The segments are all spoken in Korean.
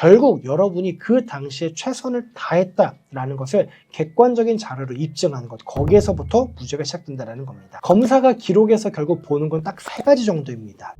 결국 여러분이 그 당시에 최선을 다했다라는 것을 객관적인 자료로 입증하는 것, 거기에서부터 무죄가 시작된다는 겁니다. 검사가 기록에서 결국 보는 건 딱 3가지 정도입니다.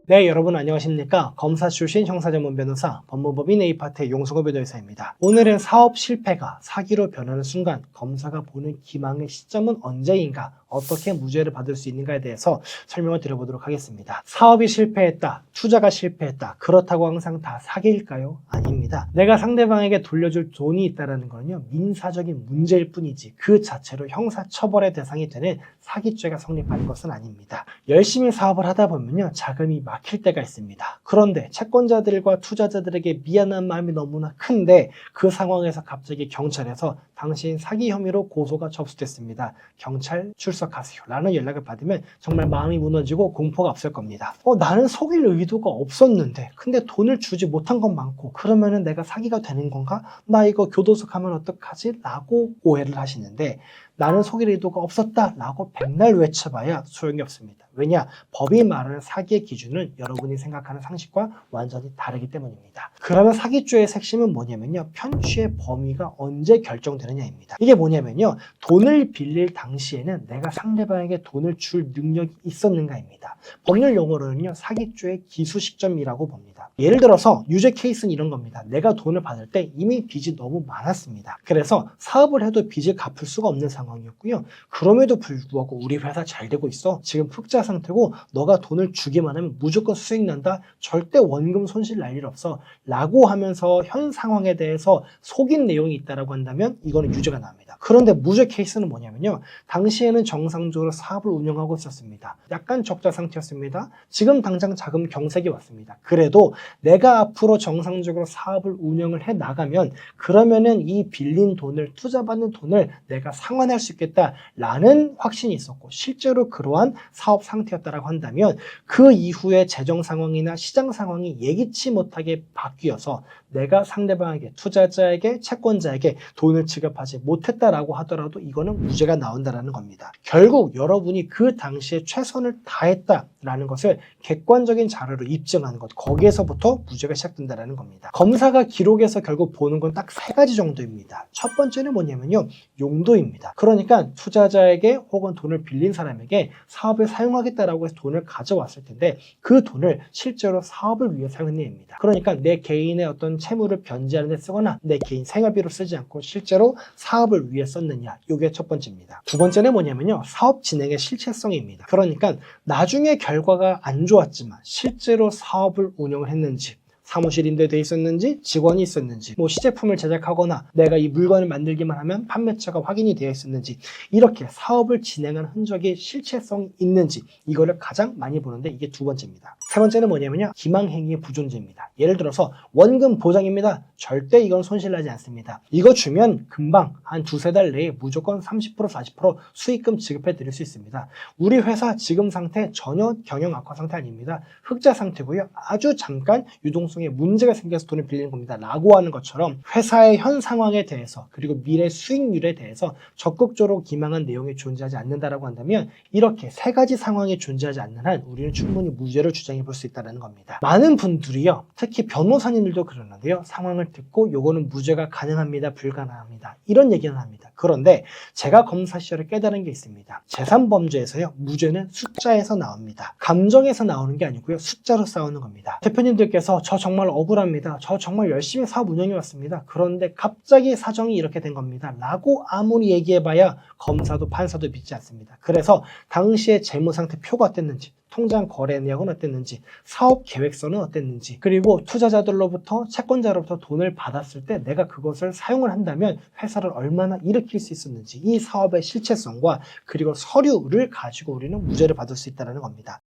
네, 여러분 안녕하십니까? 검사 출신 형사전문 변호사, 법무법인 A파트의 용성호 변호사입니다. 오늘은 사업 실패가 사기로 변하는 순간 검사가 보는 기망의 시점은 언제인가, 어떻게 무죄를 받을 수 있는가에 대해서 설명을 드려보도록 하겠습니다. 사업이 실패했다, 투자가 실패했다, 그렇다고 항상 다 사기일까요? 아닙니다. 내가 상대방에게 돌려줄 돈이 있다는 거는요, 민사적인 문제일 뿐이지 그 자체로 형사처벌의 대상이 되는 사기죄가 성립하는 것은 아닙니다. 열심히 사업을 하다 보면요, 자금이 막힐 때가 있습니다. 그런데 채권자들과 투자자들에게 미안한 마음이 너무나 큰데 그 상황에서 갑자기 경찰에서 당신 사기 혐의로 고소가 접수됐습니다. 경찰 출석하세요 라는 연락을 받으면 정말 마음이 무너지고 공포가 앞설 겁니다. 나는 속일 의도가 없었는데 근데 돈을 주지 못한 건 많고, 그러면은 내가 사기가 되는 건가? 나 이거 교도소 가면 어떡하지? 라고 오해를 하시는데, 나는 속일 의도가 없었다 라고 백날 외쳐봐야 소용이 없습니다. 왜냐? 법이 말하는 사기의 기준은 여러분이 생각하는 상식과 완전히 다르기 때문입니다. 그러면 사기죄의 핵심은 뭐냐면요, 편취의 범위가 언제 결정되느냐입니다. 이게 뭐냐면요, 돈을 빌릴 당시에는 내가 상대방에게 돈을 줄 능력이 있었는가입니다. 법률 용어로는요, 사기죄의 기수 시점이라고 봅니다. 예를 들어서 유죄 케이스는 이런 겁니다. 내가 돈을 받을 때 이미 빚이 너무 많았습니다. 그래서 사업을 해도 빚을 갚을 수가 없는 상황이었고요. 그럼에도 불구하고 우리 회사 잘 되고 있어, 지금 흑자 상태고 너가 돈을 주기만 하면 무조건 수익 난다, 절대 원금 손실 날 일 없어 라고 하면서 현 상황에 대해서 속인 내용이 있다라고 한다면 이거는 유죄가 나옵니다. 그런데 무죄 케이스는 뭐냐면요, 당시에는 정상적으로 사업을 운영하고 있었습니다. 약간 적자 상태였습니다. 지금 당장 자금 경색이 왔습니다. 그래도 내가 앞으로 정상적으로 사업을 운영을 해 나가면 그러면은 이 빌린 돈을, 투자받는 돈을 내가 상환할 수 있겠다라는 확신이 있었고, 실제로 그러한 사업 상태였다라고 한다면 그 이후에 재정 상황이나 시장 상황이 예기치 못하게 바뀌어서 내가 상대방에게, 투자자에게, 채권자에게 돈을 지급하지 못했다라고 하더라도 이거는 무죄가 나온다는 겁니다. 결국 여러분이 그 당시에 최선을 다했다라는 것을 객관적인 자료로 입증하는 것, 거기에서부터 무죄가 시작된다는 겁니다. 검사가 기록에서 결국 보는 건 딱 3가지 정도입니다. 첫 번째는 뭐냐면요, 용도입니다. 그러니까 투자자에게 혹은 돈을 빌린 사람에게 사업에 사용하겠다라고 해서 돈을 가져왔을 텐데 그 돈을 실제로 사업을 위해 사용했느냐입니다. 그러니까 내 개인의 어떤 채무를 변제하는 데 쓰거나 내 개인 생활비로 쓰지 않고 실제로 사업을 위해 썼느냐, 이게 첫 번째입니다. 두 번째는 뭐냐면요, 사업 진행의 실체성입니다. 그러니까 나중에 결과가 안 좋았지만 실제로 사업을 운영을 했는지, 사무실 임대돼 있었는지, 직원이 있었는지, 시제품을 제작하거나 내가 이 물건을 만들기만 하면 판매처가 확인이 되어 있었는지, 이렇게 사업을 진행한 흔적이 실체성이 있는지, 이거를 가장 많이 보는데 이게 두 번째입니다. 세 번째는 뭐냐면요, 기망행위의 부존재입니다. 예를 들어서 원금 보장입니다. 절대 이건 손실나지 않습니다. 이거 주면 금방 한 두세 달 내에 무조건 30% 40% 수익금 지급해 드릴 수 있습니다. 우리 회사 지금 상태 전혀 경영 악화 상태 아닙니다. 흑자 상태고요. 아주 잠깐 유동성에 문제가 생겨서 돈을 빌리는 겁니다 라고 하는 것처럼 회사의 현 상황에 대해서 그리고 미래 수익률에 대해서 적극적으로 기망한 내용이 존재하지 않는다라고 한다면 이렇게 3가지 상황이 존재하지 않는 한 우리는 충분히 무죄를 주장해 볼 수 있다는 겁니다. 많은 분들이요, 특히 변호사님들도 그러는데요, 상황을 듣고 요거는 무죄가 가능합니다, 불가능합니다, 이런 얘기는 합니다. 그런데 제가 검사 시절에 깨달은 게 있습니다. 재산범죄에서요, 무죄는 숫자에서 나옵니다. 감정에서 나오는 게 아니고요, 숫자로 싸우는 겁니다. 대표님들께서 저 정말 억울합니다, 저 정말 열심히 사업 운영해 왔습니다, 그런데 갑자기 사정이 이렇게 된 겁니다 라고 아무리 얘기해봐야 검사도 판사도 믿지 않습니다. 그래서 당시에 재무상태 표가 어땠는지, 통장 거래 내역은 어땠는지, 사업 계획서는 어땠는지, 그리고 투자자들로부터, 채권자로부터 돈을 받았을 때 내가 그것을 사용을 한다면 회사를 얼마나 일으킬 수 있었는지, 이 사업의 실체성과 그리고 서류를 가지고 우리는 무죄를 받을 수 있다는 겁니다.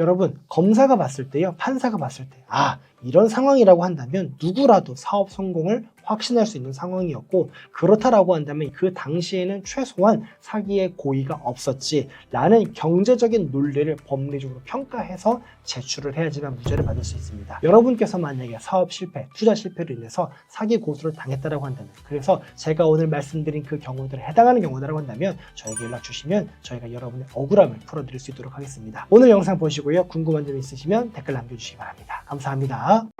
여러분, 검사가 봤을 때요, 판사가 봤을 때 이런 상황이라고 한다면 누구라도 사업 성공을 확신할 수 있는 상황이었고, 그렇다라고 한다면 그 당시에는 최소한 사기의 고의가 없었지라는 경제적인 논리를 법리적으로 평가해서 제출을 해야지만 무죄를 받을 수 있습니다. 여러분께서 만약에 사업 실패, 투자 실패로 인해서 사기 고소를 당했다라고 한다면, 그래서 제가 오늘 말씀드린 그 경우들에 해당하는 경우라고 한다면 저에게 연락 주시면 저희가 여러분의 억울함을 풀어드릴 수 있도록 하겠습니다. 오늘 영상 보시고요, 궁금한 점 있으시면 댓글 남겨주시기 바랍니다. 감사합니다.